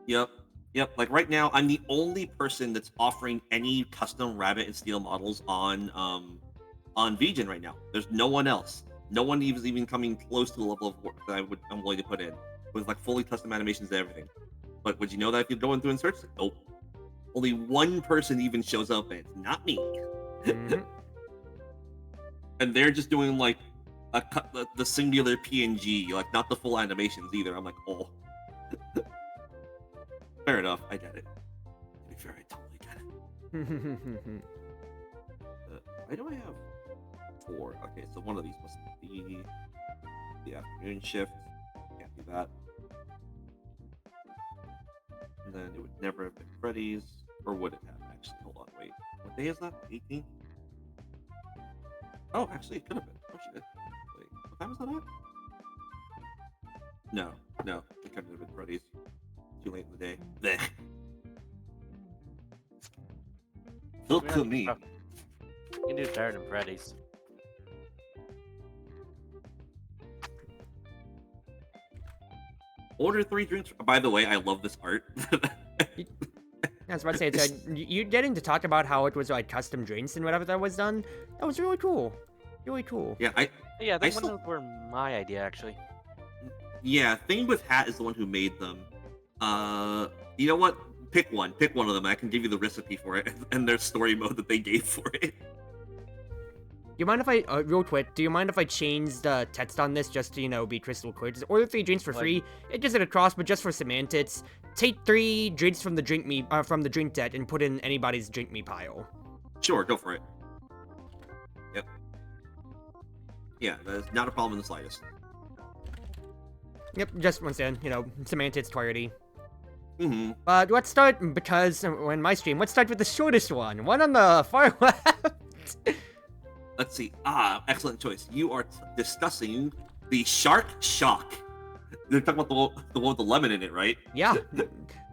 Yep. Yep. Like right now, I'm the only person that's offering any custom rabbit and steel models on VGen right now. There's no one else. No one is even coming close to the level of work that I'm willing to put in with like fully custom animations and everything. But would you know that if you go in through and search? Nope. Only one person even shows up, and it's not me. Mhm. And they're just doing like the singular PNG, like not the full animations either. I'm like, oh, fair enough. I get it. To be fair, I totally get it. Why do I have 4? Okay, so one of these must be the afternoon shift. Can't do that. And then it would never have been Freddy's, or would it have? Actually, hold on, wait. What day is that? 18th? Oh, actually, it could have been. Oh shit. Wait, what time is that at? No, no, it couldn't have been Freddy's. Too late in the day. Blech. Look at me. You can do better than Freddy's. Order 3 drinks. By the way, I love this art. I was about to say, it's, you getting to talk about how it was like custom drinks and whatever that was done. That was really cool. Really cool. Yeah, Yeah, I think one still- of those were my idea actually. yeah. Thing with Hat is the one who made them. You know what? Pick one. Pick one of them. I can give you the recipe for it and their story mode that they gave for it. Do you mind if I, real quick, do you mind if I change the text on this just to, you know, be crystal clear? Just order 3 drinks for What? free. It gives it across, but just for semantics. Take 3 drinks from the drink deck and put in anybody's drink me pile. Sure, go for it. Yep. Yeah, that's not a problem in the slightest. Yep, just once again, you know, semantics clarity. Mm-hmm. But let's start, because in my stream, let's start with the shortest one. One on the far left. Let's see. Excellent choice. You are discussing the Shark Shock. They're talking about the one with the lemon in it, right? Yeah.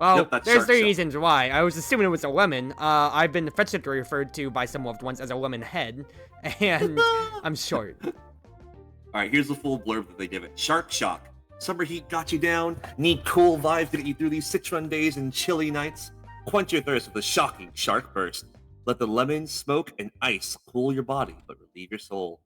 Well, Yep, that's there's Shark 3 Shock. reasons why. I was assuming it was a lemon. I've been affectionately referred to by some loved ones as a lemon head, and I'm short. All right, here's the full blurb that they give it. Shark Shock. Summer heat got you down? Need cool vibes to get you through these 6-run days and chilly nights? Quench your thirst with a shocking shark burst. Let the lemon, smoke, and ice cool your body, but relieve your soul.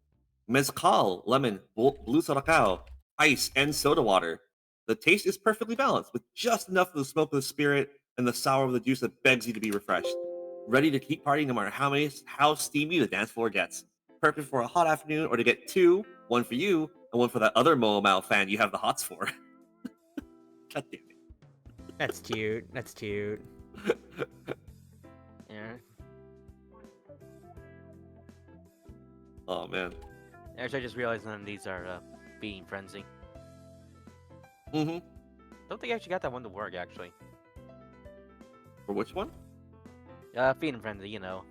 Mezcal, lemon, blue soracao, ice, and soda water. The taste is perfectly balanced, with just enough of the smoke of the spirit and the sour of the juice that begs you to be refreshed. Ready to keep partying no matter how steamy the dance floor gets. Perfect for a hot afternoon or to get 2, one for you, and one for that other Momo fan you have the hots for. God damn it. That's cute. That's cute. Yeah. Oh, man. Actually, I just realized none of these are Feeding Frenzy. Mm-hmm. Don't think I actually got that one to work actually. For which one? Feeding Frenzy, you know.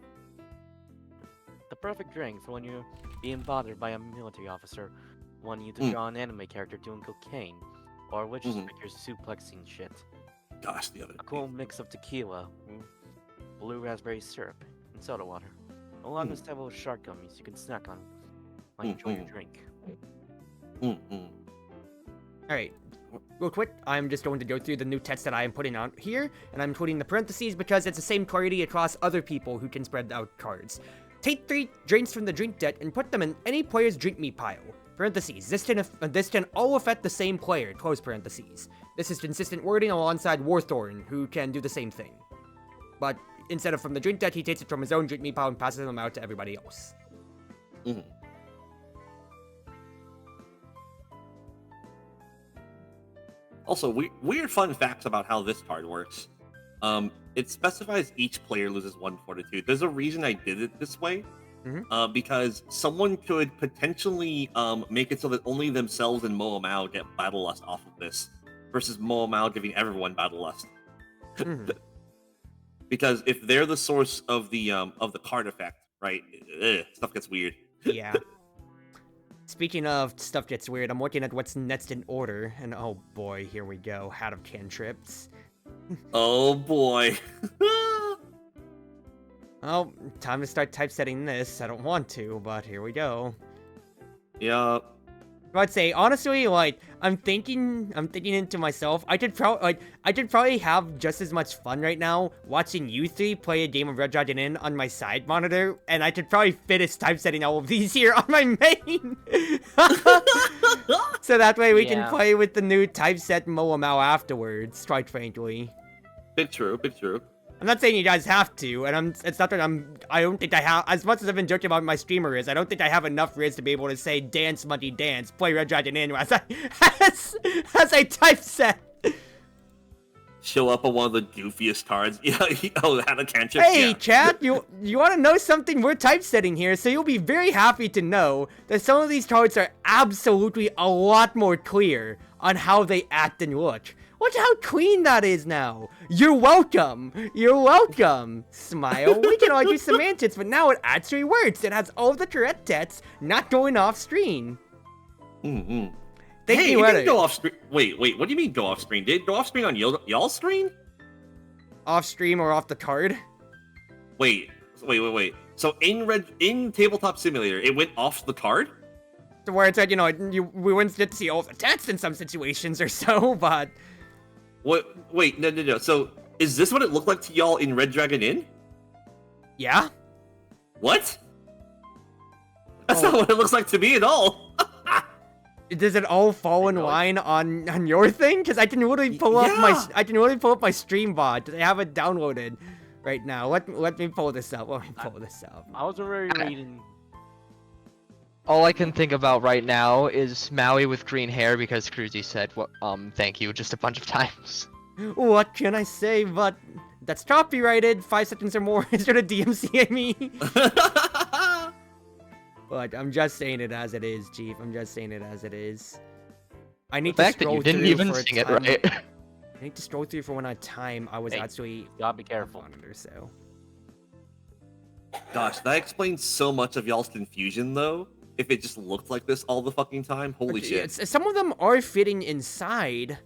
The perfect drink for when you're being bothered by a military officer wanting you to draw an anime character doing cocaine, or witch speakers suplexing shit. Gosh, the other A cool mix of tequila, blue raspberry syrup, and soda water, along with several shark gummies you can snack on while you enjoy your drink. Alright, real quick, I'm just going to go through the new text that I am putting out here, and I'm putting the parentheses because it's the same clarity across other people who can spread out cards. Take 3 drinks from the drink deck and put them in any player's drink me pile. Parentheses, this can all affect the same player, close parentheses. This is consistent wording alongside Warthorn, who can do the same thing. But instead of from the drink deck, he takes it from his own drink me pile and passes them out to everybody else. Also, weird fun facts about how this card works. It specifies each player loses 1 fortitude. There's a reason I did it this way. Because someone could potentially make it so that only themselves and Moa Mao get Battle Lust off of this, versus Moa Mao giving everyone Battle Lust. Because if they're the source of the card effect, right, stuff gets weird. Yeah. Speaking of stuff gets weird, I'm looking at what's next in order, and oh boy, here we go. Hat of Cantrips. Oh boy. Oh, time to start typesetting this. I don't want to, but here we go. Yeah. I'd say honestly, like I'm thinking into myself. I could probably have just as much fun right now watching you three play a game of Red Dragon Inn on my side monitor, and I could probably finish typesetting all of these here on my main. So that way we can play with the new typeset Moamau afterwards. Quite frankly. Bit true. I'm not saying you guys have to, and it's not that I don't think I have, as much as I've been joking about my streamer is, I don't think I have enough riz to be able to say, dance, monkey, dance, play Red Dragon Inn as I typeset. Show up on one of the goofiest cards. Yeah, oh, had a cantrip. Hey, yeah. chat, you want to know something? We're typesetting here, so you'll be very happy to know that some of these cards are absolutely a lot more clear on how they act and look. Watch how clean that is now. You're welcome. You're welcome. Smile. We can argue semantics, but now it actually works. It has all the correct text, not going off screen. Mm-hmm. Thank you, it didn't go off screen. Wait, what do you mean go off screen? Did it go off screen on y'all's screen? Off stream or off the card? Wait. So in Tabletop Simulator, it went off the card? To where it's like, you know, we wouldn't get to see all the text in some situations or so, but... What? Wait, no. So, is this what it looked like to y'all in Red Dragon Inn? Yeah? What? That's not what it looks like to me at all. Does it all fall in line on your thing? Because I can literally pull up my stream bot. I have it downloaded right now. Let me pull this up. I was already reading. All I can think about right now is Maui with green hair because Cruzy said, thank you just a bunch of times. What can I say, but that's copyrighted. 5 seconds or more is gonna DMCA me. But I'm just saying it as it is, Chief. I'm just saying it as it is. I need to scroll through. The fact that you didn't even sing it right. I need to scroll through for when I time I was actually... Gotta be careful. Monitor, so. Gosh, that explains so much of y'all's confusion, though. If it just looked like this all the fucking time, holy shit. Some of them are fitting inside.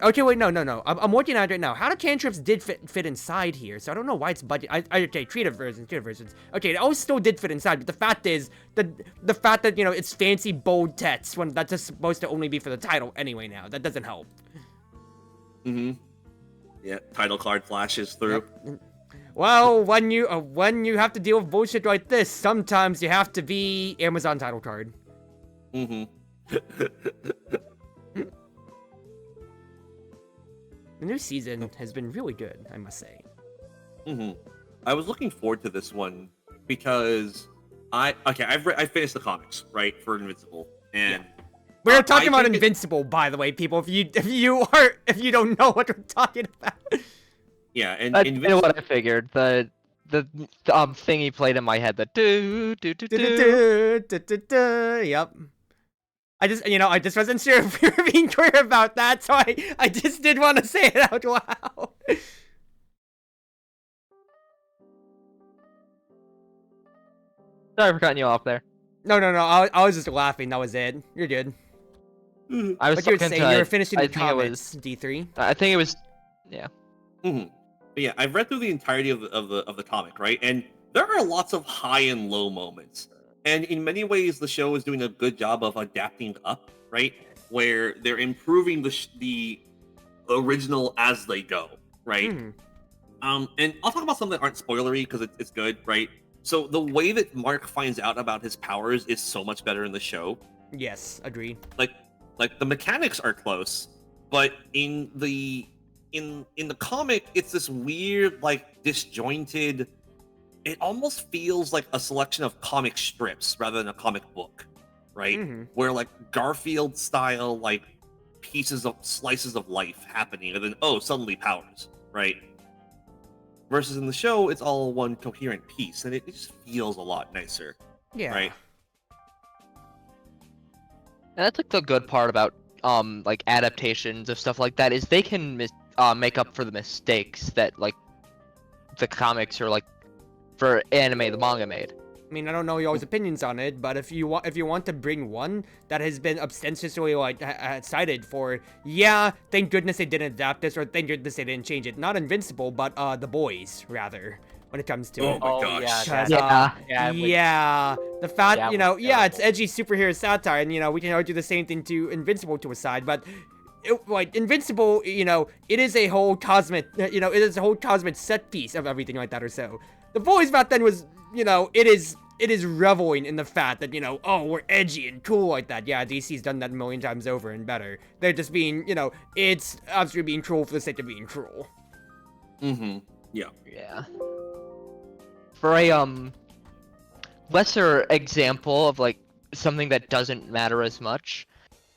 Okay, wait, no. I'm working on it right now. How the cantrips did fit inside here, so I don't know why it's budget. Okay, creative versions. Okay, it all still did fit inside, but the fact is, the fact that, you know, it's fancy bold text when that's just supposed to only be for the title anyway now. That doesn't help. Mm-hmm. Yeah, title card flashes through. Yep. Well, when you have to deal with bullshit like this, sometimes you have to be Amazon title card. Mm-hmm. The new season has been really good, I must say. Mm-hmm. I was looking forward to this one because I finished the comics, right, for Invincible, and we're talking about Invincible, by the way, people. If you don't know what we're talking about. Yeah, and that's what I figured. The thing he played in my head, the do. Yep. I just wasn't sure if we were being clear about that, so I just did want to say it out loud. Sorry for cutting you off there. No. I was just laughing. That was it. You're good. I was what you were saying, you were finishing the comments, D3. I think it was, yeah. Mm-hmm. But yeah, I've read through the entirety of the comic, right? And there are lots of high and low moments. And in many ways, the show is doing a good job of adapting up, right? Where they're improving the original as they go, right? Mm-hmm. And I'll talk about some that aren't spoilery because it's good, right? So the way that Mark finds out about his powers is so much better in the show. Yes, agreed. Like the mechanics are close, but in the comic, it's this weird, like, disjointed. It almost feels like a selection of comic strips rather than a comic book, right? Mm-hmm. Where, like, Garfield style, like, slices of life happening, and then suddenly powers, right? Versus in the show, it's all one coherent piece, and it just feels a lot nicer. Yeah. Right. And that's like the good part about like adaptations of stuff like that is they can make up for the mistakes that like the comics or like for anime the manga made. I mean, I don't know y'all's opinions on it, but if you want to bring one that has been ostensibly like cited for, yeah, thank goodness they didn't adapt this, or thank goodness they didn't change it. Not Invincible, but The Boys rather. when it comes to Oh it. my Oh, gosh. yeah, 'Cause, Yeah. yeah, the fact, that you know, was yeah, it's terrible. edgy superhero satire, and, you know, we can argue the same thing to Invincible to a side, but, like, Invincible, you know, it is a whole cosmic, you know, it is a whole cosmic set piece of everything like that or so. The Boys back then was, you know, it is reveling in the fact that, you know, oh, we're edgy and cool like that. Yeah, DC's done that a million times over and better. They're just being, you know, it's absolutely being cruel for the sake of being cruel. Yeah. Yeah. For a lesser example of like something that doesn't matter as much,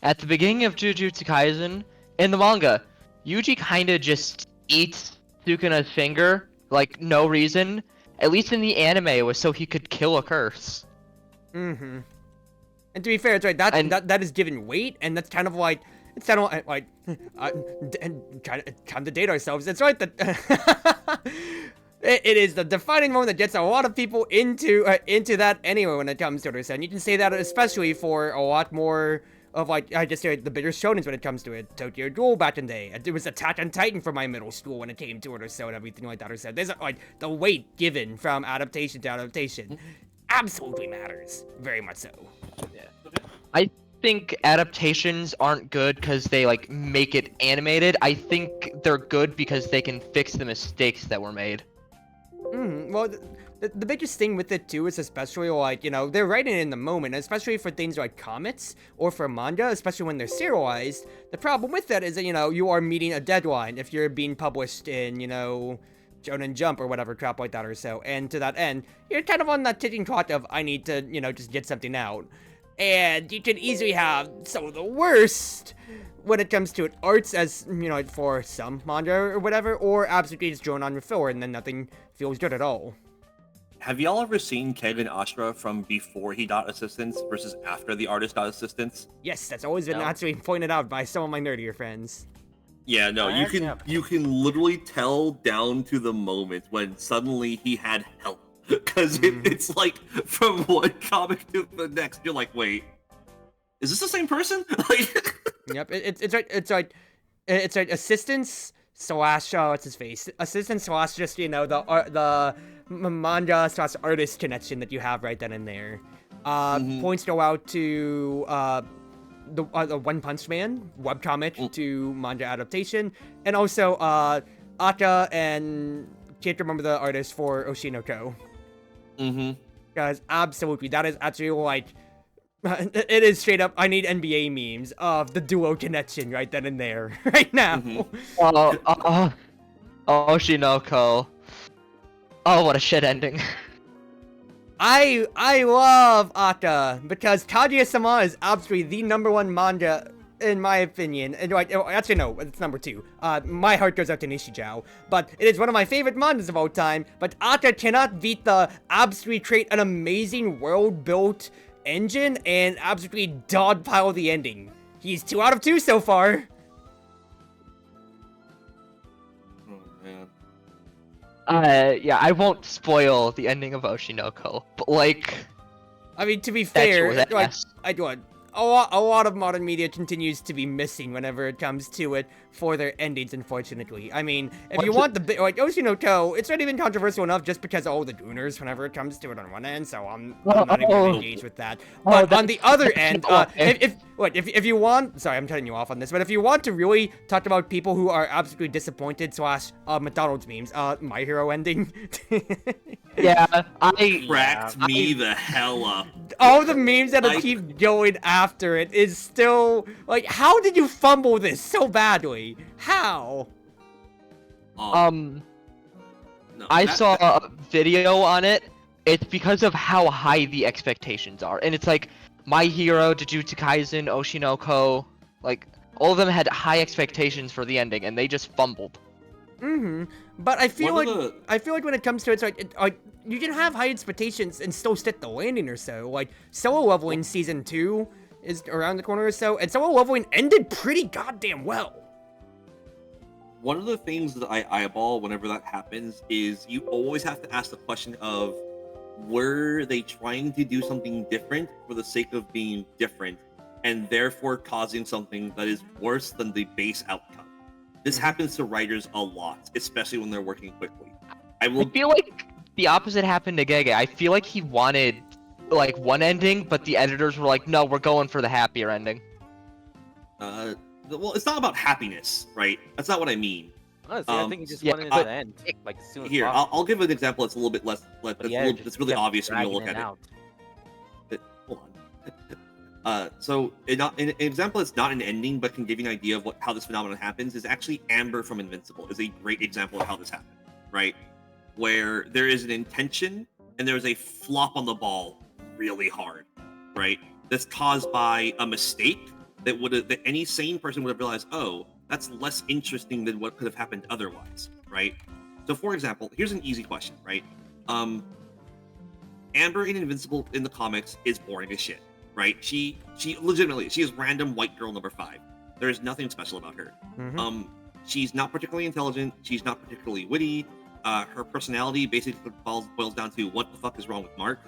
at the beginning of Jujutsu Kaisen, in the manga, Yuji kinda just eats Sukuna's finger, like no reason. At least in the anime, it was so he could kill a curse. And to be fair, it's right, that is given weight, and that's kind of like, it's kind of like, trying to date ourselves. It's right that it is the defining moment that gets a lot of people into that anyway when it comes to it. And you can say that especially for a lot more of, like, I just say the bigger shonens when it comes to it. Tokyo Ghoul back in the day. It was Attack on Titan for my middle school when it came to it or so and everything like that or so. There's like the weight given from adaptation to adaptation absolutely matters. Very much so. I think adaptations aren't good because they like make it animated. I think they're good because they can fix the mistakes that were made. Well, the biggest thing with it too is especially like, you know, they're writing it in the moment, especially for things like comics or for manga, especially when they're serialized. The problem with that is that, you know, you are meeting a deadline if you're being published in, you know, Shonen Jump or whatever crap like that or so. And to that end, you're kind of on that ticking clock of, I need to, you know, just get something out. And you can easily have some of the worst when it comes to it, arts as, you know, for some manga or whatever, or absolutely just drawn on with filler and then nothing feels good at all. Have y'all ever seen Kevin Ashra from before he got assistance versus after the artist got assistance? Yes, that's always been No. actually pointed out by some of my nerdier friends. Yeah, no, I you actually can have- you can literally tell down to the moment when suddenly he had help. Because it's like from one comic to the next, you're like, wait, is this the same person? Like, Yep, it's like assistance slash what's his face? Assistant slash just, you know, the manga slash artist connection that you have right then and there. Points go out to the One Punch Man webcomic to manga adaptation, and also Aka and can't remember the artist for Oshinoko. Guys, absolutely, that is actually like it is straight up. I need NBA memes of the duo connection right then and there, right now. Oshinoko. Oh, what a shit ending. I love Aka because Kaguya-sama is absolutely the #1 manga in my opinion. And like, actually no, it's #2. My heart goes out to Nishijou, but it is one of my favorite mangas of all time. But Aka cannot beat the absolutely create an amazing world built engine and absolutely dogpile the ending. He's 2 out of 2 so far. oh man. Yeah, I won't spoil the ending of Oshinoko, but like, I mean, to be that shit fair, was like, ass. a lot of modern media continues to be missing whenever it comes to it for their endings, unfortunately. I mean, if you want the like Oshinoko, it's not even controversial enough just because of all the gooners whenever it comes to it on one end, so I'm not even gonna engage with that. But on the other end, if you want, sorry, I'm cutting you off on this, but if you want to really talk about people who are absolutely disappointed slash McDonald's memes, My Hero ending. Yeah, I Cracked me the hell up. All the memes that keep going after it is still like, how did you fumble this so badly? How? No, I that- saw a video on it. It's because of how high the expectations are, and it's like My Hero, Jujutsu Kaisen, Oshinoko, like all of them had high expectations for the ending, and they just fumbled. But I feel One like of when it comes to it, it's like you can have high expectations and still stick the landing or so. Like solo leveling season 2 is around the corner or so, and solo leveling ended pretty goddamn well. One of the things that I eyeball whenever that happens is you always have to ask the question of, were they trying to do something different for the sake of being different, and therefore causing something that is worse than the base outcome? This happens to writers a lot, especially when they're working quickly. I feel like the opposite happened to Gege. I feel like he wanted like one ending, but the editors were like, no, we're going for the happier ending. Well, it's not about happiness, right? That's not what I mean. Honestly, I think he just yeah, wanted it to end like as soon as Here, possible. I'll give an example that's a little bit less. It's really obvious when you look at it. Hold on. So an example that's not an ending, but can give you an idea of how this phenomenon happens is actually Amber from Invincible is a great example of how this happened, right? Where there is an intention and there is a flop on the ball really hard, right? That's caused by a mistake that any sane person would have realized, oh, that's less interesting than what could have happened otherwise, right? So, for example, here's an easy question, right? Amber in Invincible in the comics is boring as shit, right? She legitimately, she is random white girl number 5. There is nothing special about her. Mm-hmm. She's not particularly intelligent. She's not particularly witty. Her personality basically boils down to what the fuck is wrong with Mark,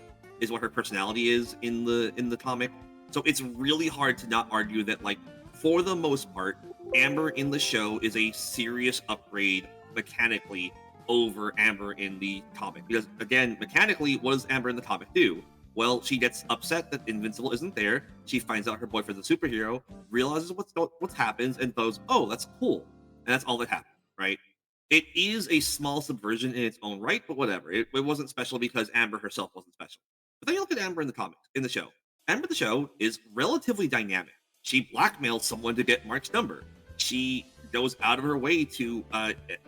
is what her personality is in the comic. So it's really hard to not argue that, like, for the most part, Amber in the show is a serious upgrade mechanically over Amber in the comic. Because again, mechanically, what does Amber in the comic do? Well, she gets upset that Invincible isn't there. She finds out her boyfriend's a superhero, realizes what happens, and goes, "Oh, that's cool," and that's all that happened, right? It is a small subversion in its own right, but whatever. It wasn't special because Amber herself wasn't special. But then you look at Amber in the comics, in the show. Amber in the show is relatively dynamic. She blackmails someone to get Mark's number. She goes out of her way to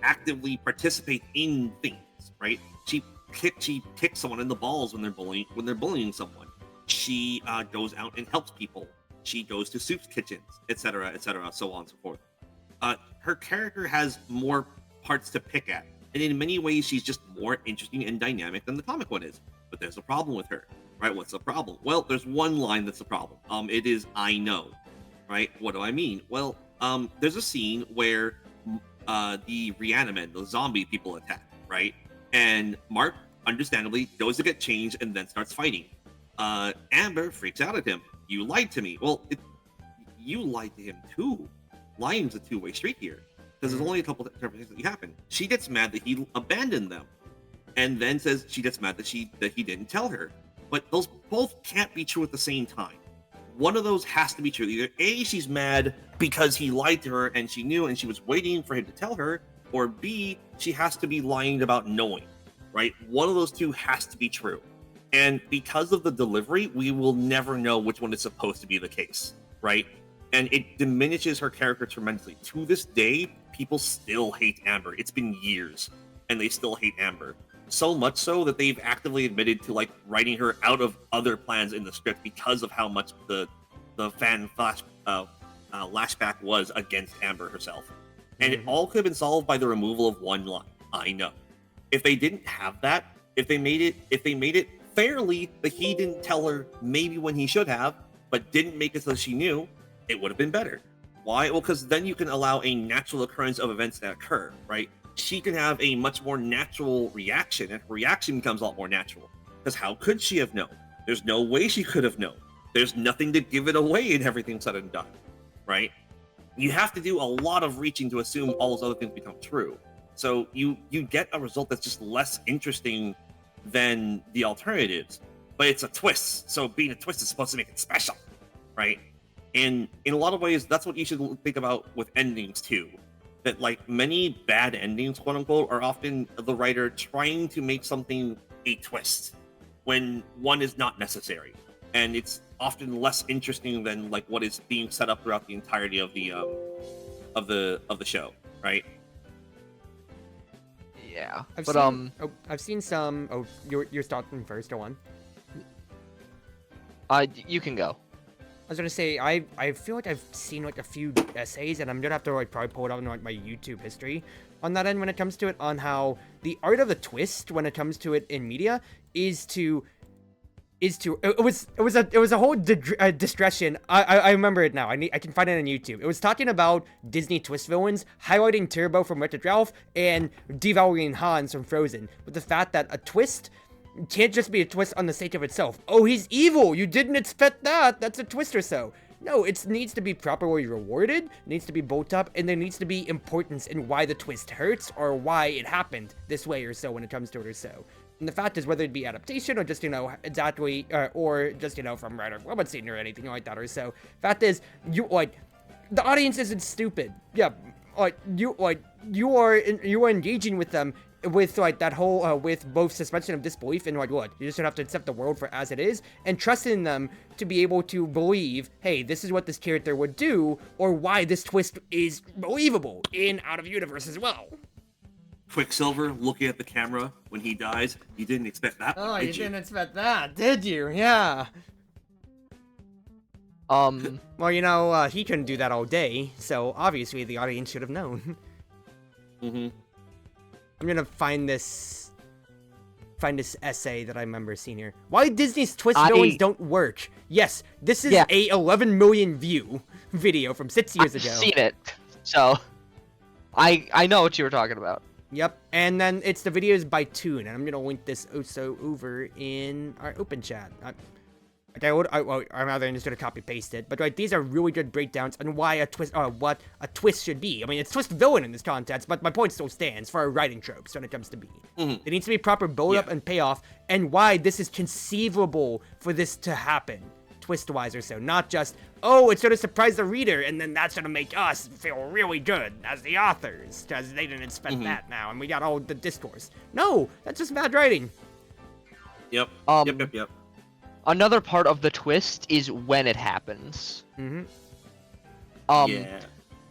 actively participate in things, right? She kicks someone in the balls when they're bullying someone. She goes out and helps people. She goes to soup kitchens, etc., so on and so forth. Her character has more parts to pick at, and in many ways, she's just more interesting and dynamic than the comic one is. But there's a problem with her, right? What's the problem? Well, there's one line that's the problem. It is "I know," right? What do I mean? Well, there's a scene where the Reanimen, the zombie people, attack, right? And Mark, understandably, goes to get changed and then starts fighting. Amber freaks out at him. "You lied to me." Well, you lied to him too. Lying's a two-way street here, because there's only a couple of things that happen. She gets mad that he abandoned them, and then says she gets mad that he didn't tell her. But those both can't be true at the same time. One of those has to be true. Either A, she's mad because he lied to her and she knew and she was waiting for him to tell her, or B, she has to be lying about knowing, right? One of those two has to be true. And because of the delivery, we will never know which one is supposed to be the case, right? And it diminishes her character tremendously. To this day, people still hate Amber. It's been years, and they still hate Amber. So much so that they've actively admitted to, like, writing her out of other plans in the script because of how much the fan lashback was against Amber herself. And it all could have been solved by the removal of one line. "I know." If they didn't have that, if they made it fairly that he didn't tell her maybe when he should have, but didn't make it so she knew, it would have been better. Why? Well, because then you can allow a natural occurrence of events that occur, right? She can have a much more natural reaction, and her reaction becomes a lot more natural. Because how could she have known? There's no way she could have known. There's nothing to give it away in everything said and done, right? You have to do a lot of reaching to assume all those other things become true. So you get a result that's just less interesting than the alternatives, but it's a twist. So being a twist is supposed to make it special, right? And in a lot of ways, that's what you should think about with endings too. That, like, many bad endings, quote unquote, are often the writer trying to make something a twist when one is not necessary, and it's often less interesting than, like, what is being set up throughout the entirety of the show, right? Yeah, I've seen some. Oh, you're starting first. Go on. You can go. I was gonna say, I feel like I've seen, like, a few essays, and I'm gonna have to, like, probably pull it out in, like, my YouTube history on that end when it comes to it, on how the art of the twist when it comes to it in media it was a whole discretion. I remember it now. I can find it on YouTube. It was talking about Disney twist villains, highlighting Turbo from Wreck-It Ralph and devaluing Hans from Frozen, with the fact that a twist can't just be a twist on the sake of itself. "Oh, he's evil! You didn't expect that! That's a twist or so." No, it needs to be properly rewarded, needs to be built up, and there needs to be importance in why the twist hurts or why it happened this way or so when it comes to it or so. And the fact is, whether it be adaptation or just, exactly, or just, from Rider of Woman Scene or anything like that or so, fact is, the audience isn't stupid. Yeah, you are engaging with them with, that whole, with both suspension of disbelief and, you just have to accept the world for as it is, and trust in them to be able to believe, hey, this is what this character would do, or why this twist is believable in out-of-universe as well. Quicksilver looking at the camera when he dies. You didn't expect that one, did you? Didn't expect that, did you? Yeah. Well, he couldn't do that all day, so obviously the audience should have known. Mm-hmm. I'm gonna find this essay that I remember seeing here. Why Disney's twist villains don't work. Yes, this is a 11 million view video from 6 years ago. I've seen it, so I know what you were talking about. Yep, and then it's the videos by Toon, and I'm gonna link this also over in our open chat. I'm just gonna copy paste it, but these are really good breakdowns on why what a twist should be. I mean, it's twist villain in this context, but my point still stands for our writing tropes when it comes to B. Mm-hmm. There needs to be proper build up and payoff, and why this is conceivable for this to happen, twist-wise or so, not just, oh, it's gonna surprise the reader, and then that's gonna make us feel really good as the authors, because they didn't expect that now, and we got all the discourse. No, that's just bad writing. Yep. Yep. Another part of the twist is when it happens.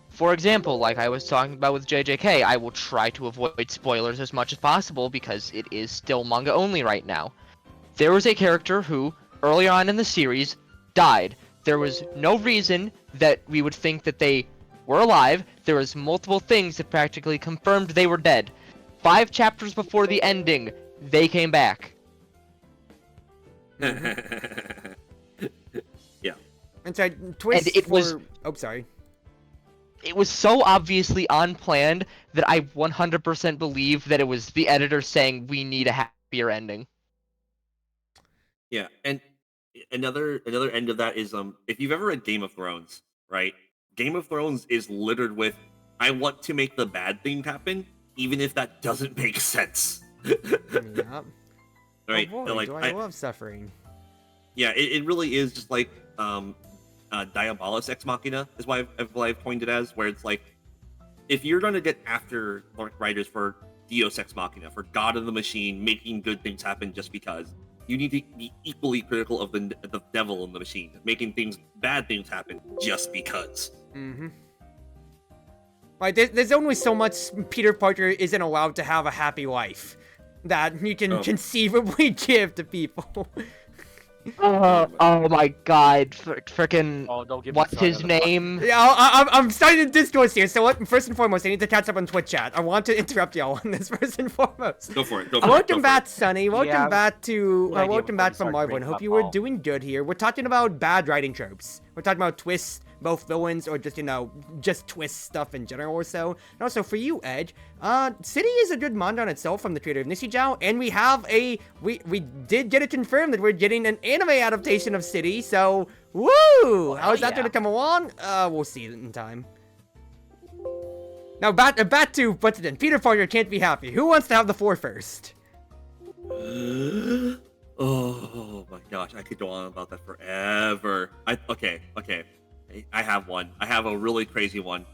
For example, like I was talking about with JJK, I will try to avoid spoilers as much as possible because it is still manga only right now. There was a character who, early on in the series, died. There was no reason that we would think that they were alive. There was multiple things that practically confirmed they were dead. 5 chapters before the ending, they came back. Yeah. And so twist and it was. Oh, sorry. It was so obviously unplanned that I 100% believe that it was the editor saying we need a happier ending. Yeah, and another end of that is if you've ever read Game of Thrones, right? Game of Thrones is littered with I want to make the bad thing happen, even if that doesn't make sense. Yeah. Right? Oh boy, Like, I love suffering. Yeah, it really is just like Diabolus Ex Machina is what I've coined it as, where it's like if you're going to get after writers for Deus Ex Machina, for God of the Machine, making good things happen just because, you need to be equally critical of the devil in the machine, making bad things happen just because. Mm-hmm. Like, there's only so much Peter Parker isn't allowed to have a happy life that you can conceivably give to people. Oh my god, frickin' what's his name? Yeah, I'm starting to discourse here, so first and foremost, I need to catch up on Twitch chat. I want to interrupt y'all on this first and foremost. Go for it. Welcome back, Sunny. Welcome back from Marvel. Hope you were doing good here. We're talking about bad writing tropes. We're talking about twists, both villains or just, just twist stuff in general or so. And also for you, Edge, City is a good manga on itself from the creator of Nishijou, and we have we did get it confirmed that we're getting an anime adaptation of City, so woo! How is that gonna come along? We'll see it in time. Now, back to President. Peter Parker can't be happy. Who wants to have the floor first? Oh my gosh, I could go on about that forever. Okay. I have one. I have a really crazy one.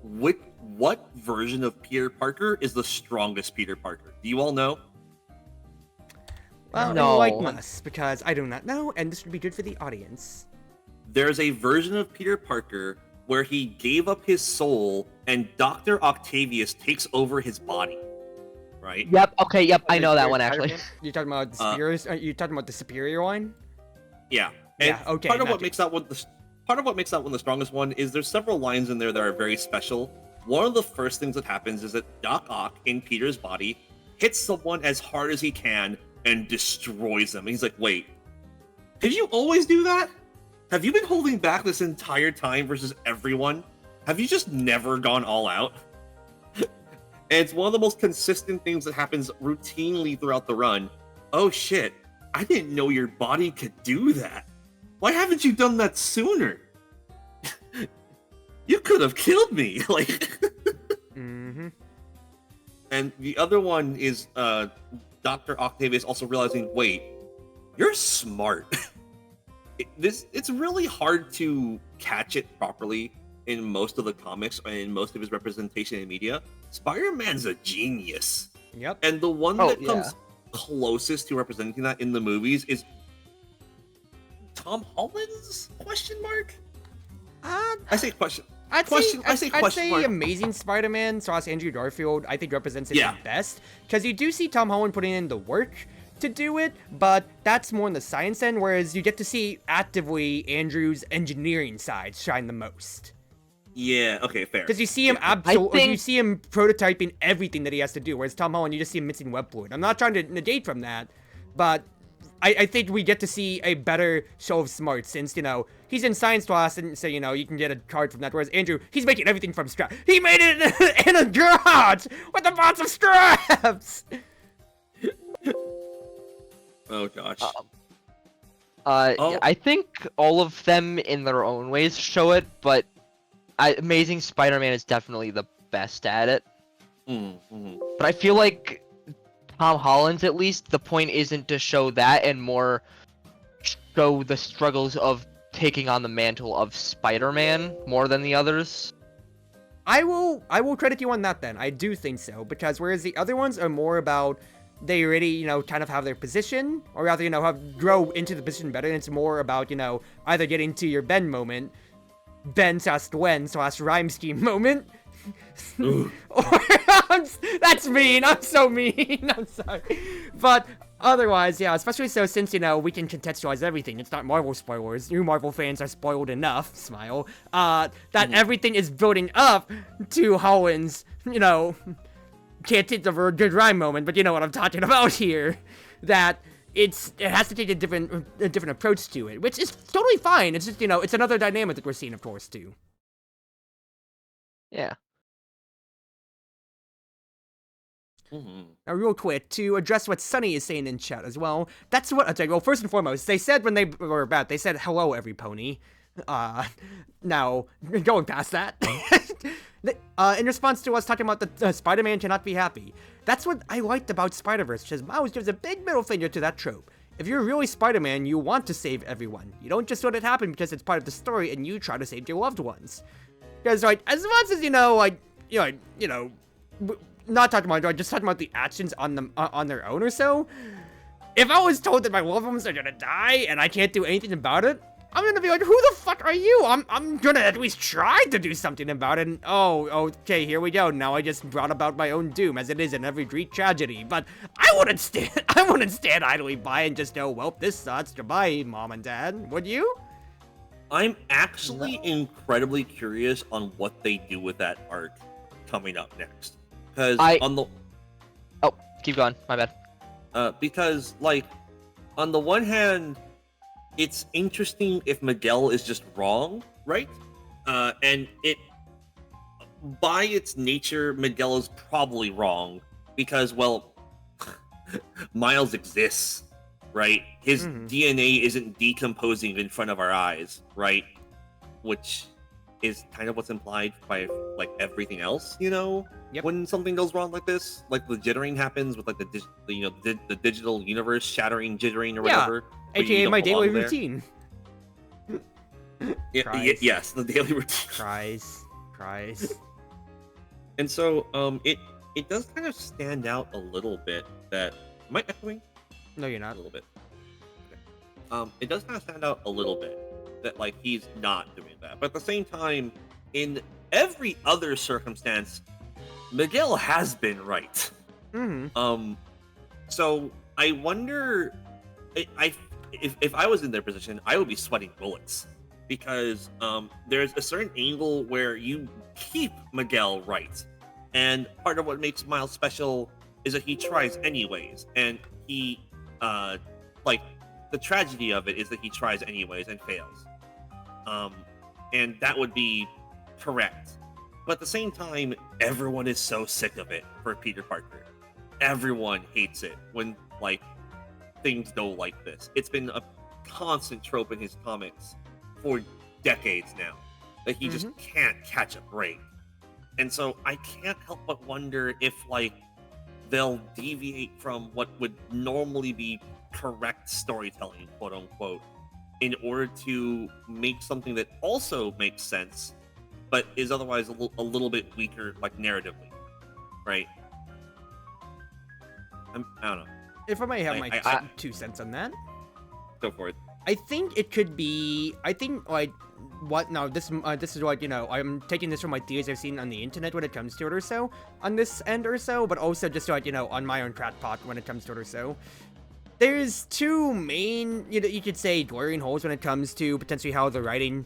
What version of Peter Parker is the strongest Peter Parker? Do you all know? Well, no. Like us, because I do not know, and this would be good for the audience. There's a version of Peter Parker where he gave up his soul and Dr. Octavius takes over his body. Right? Yep, okay, yep, I know that one actually. You're talking about the superior, you're talking about the superior one? Yeah. And yeah, okay. Part of what makes that one the strongest one is there's several lines in there that are very special. One of the first things that happens is that Doc Ock in Peter's body hits someone as hard as he can and destroys them. And he's like, wait, did you always do that? Have you been holding back this entire time versus everyone? Have you just never gone all out? And it's one of the most consistent things that happens routinely throughout the run. Oh shit, I didn't know your body could do that. Why haven't you done that sooner? You could have killed me. Like, mm-hmm. And the other one is Dr. Octavius also realizing, wait, you're smart. It's really hard to catch it properly in most of the comics and in most of his representation in media. Spider-Man's a genius. Yep. And the one that comes closest to representing that in the movies is Tom Holland's question mark? I say question. I'd say mark. Amazing Spider-Man / Andrew Garfield, I think represents it the best. Because you do see Tom Holland putting in the work to do it, but that's more on the science end, whereas you get to see actively Andrew's engineering side shine the most. Yeah, okay, fair. Because you see him you see him prototyping everything that he has to do, whereas Tom Holland, you just see him mixing web fluid. I'm not trying to negate from that, but I think we get to see a better show of smarts since, he's in science class and so, you can get a card from that, whereas Andrew, he's making everything from scratch. He made it in a garage with a bunch of straps! Oh, gosh. I think all of them in their own ways show it, but Amazing Spider-Man is definitely the best at it. Mm-hmm. But I feel like Tom Holland's, at least, the point isn't to show that and more show the struggles of taking on the mantle of Spider-Man more than the others. I will credit you on that then. I do think so, because whereas the other ones are more about they already, kind of have their position, or rather, have grow into the position better, and it's more about, either getting to your Ben moment, Ben/Gwen/rhyme scheme moment. That's mean. I'm so mean. I'm sorry. But otherwise, yeah, especially so since, we can contextualize everything. It's not Marvel spoilers. You Marvel fans are spoiled enough, smile, that everything is building up to Holland's, can't take the word good rhyme moment, but you know what I'm talking about here. That it has to take a different approach to it, which is totally fine. It's just, it's another dynamic that we're seeing, of course, too. Yeah. Now, real quick, to address what Sunny is saying in chat as well, that's what, okay, well, first and foremost, they said when they were about, they said, hello, every pony. Now, going past that, in response to us talking about the Spider-Man cannot be happy, that's what I liked about Spider-Verse, because Miles gives a big middle finger to that trope. If you're really Spider-Man, you want to save everyone. You don't just let it happen because it's part of the story and you try to save your loved ones. Because, as much as, not talking about, just talking about the actions on their own or so, if I was told that my loved ones are gonna die and I can't do anything about it, I'm gonna be like, who the fuck are you? I'm gonna at least try to do something about it. And, okay, here we go. Now I just brought about my own doom, as it is in every Greek tragedy. But I wouldn't stand idly by and just go, well, this sucks. Goodbye, Mom and Dad. Would you? I'm actually incredibly curious on what they do with that arc coming up next. Because Oh, keep going. My bad. Because, on the one hand, it's interesting if Miguel is just wrong, right? And by its nature, Miguel is probably wrong because, well, Miles exists, right? His DNA isn't decomposing in front of our eyes, right? Which is kind of what's implied by, everything else, Yep. When something goes wrong like this, the jittering happens with, the digital universe shattering, jittering, or whatever. AKA my daily routine. Yes, the daily routine. Cries. And so, it does kind of stand out a little bit that... Am I echoing? No, you're not. A little bit. Okay. It does kind of stand out a little bit that, he's not doing that. But at the same time, in every other circumstance, Miguel has been right. So, I wonder... If I was in their position, I would be sweating bullets. Because there's a certain angle where you keep Miguel right. And part of what makes Miles special is that he tries anyways. And he, the tragedy of it is that he tries anyways and fails. And that would be correct. But at the same time, everyone is so sick of it for Peter Parker. Everyone hates it when, things go like this. It's been a constant trope in his comics for decades now that he just can't catch a break. And so I can't help but wonder if they'll deviate from what would normally be correct storytelling, quote unquote, in order to make something that also makes sense, but is otherwise a little bit weaker, like narratively, right? I don't know. If I may have my I 2 cents on that. Go for it. I think it could be. I think like what now. This is what I'm taking this from my theories I've seen on the internet when it comes to it or so on this end or so, but also just like on my own crackpot when it comes to it or so. There's 2 main you could say glaring holes when it comes to potentially how the writing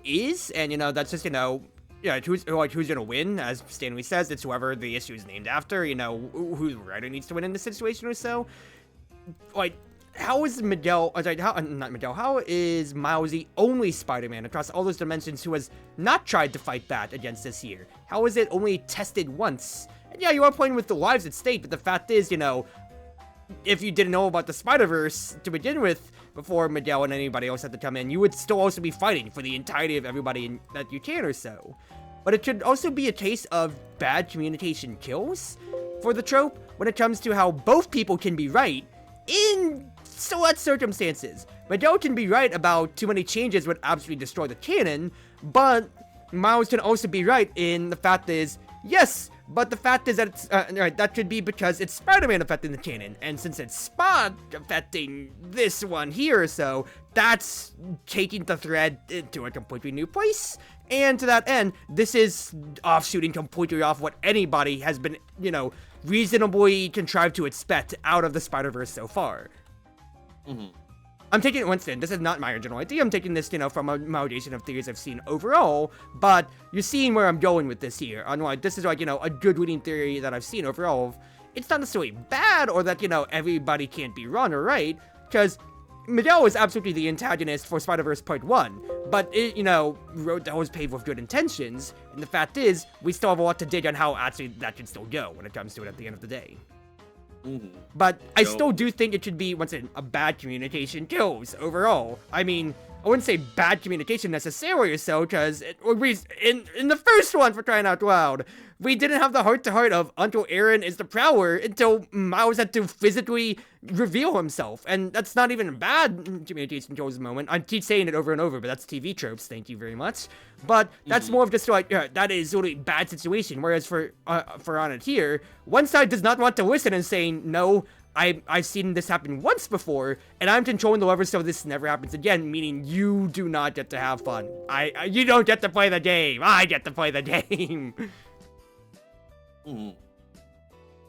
is, and that's just who's gonna win, as Stanley says. It's whoever the issue is named after. Who the writer needs to win in this situation or so. Like, how is Miguel? Not Miguel. How is Miles the only Spider-Man across all those dimensions who has not tried to fight back against this here? How is it only tested once? And yeah, you are playing with the lives at stake, but the fact is, if you didn't know about the Spider-Verse to begin with, before Miguel and anybody else had to come in, you would still also be fighting for the entirety of everybody that you can or so. But it could also be a case of bad communication kills for the trope when it comes to how both people can be right in select circumstances. Miguel can be right about too many changes would absolutely destroy the canon, but Miles can also be right in the fact is, yes, but the fact is that it's, that could be because it's Spider-Man affecting the canon, and since it's Spot affecting this one here or so, that's taking the thread into a completely new place, and to that end, this is offshooting completely off what anybody has been, reasonably contrived to expect out of the Spider-Verse so far. Mm-hmm. I'm taking it once in. This is not my original idea. I'm taking this, from a amalgamation of theories I've seen overall, but you're seeing where I'm going with this here. Unlike, this is like, a good reading theory that I've seen overall. It's not necessarily bad or that, everybody can't be wrong or right, because Miguel is absolutely the antagonist for Spider-Verse Part 1, but it, road that was paved with good intentions, and the fact is, we still have a lot to dig on how actually that can still go when it comes to it at the end of the day. Mm-hmm. But I still do think it should be, once again, a bad communication kills overall. I mean, I wouldn't say bad communication necessarily or so, because in the first one, for crying out loud, we didn't have the heart-to-heart of Uncle Aaron is the Prowler until Miles had to physically reveal himself. And that's not even a bad communication kills moment. I keep saying it over and over, but that's TV tropes, thank you very much. But that's more of just like, that is really a bad situation. Whereas for on it here, one side does not want to listen and saying, no, I've seen this happen once before, and I'm controlling the levers so this never happens again, meaning you do not get to have fun. You don't get to play the game. I get to play the game. Mm-hmm.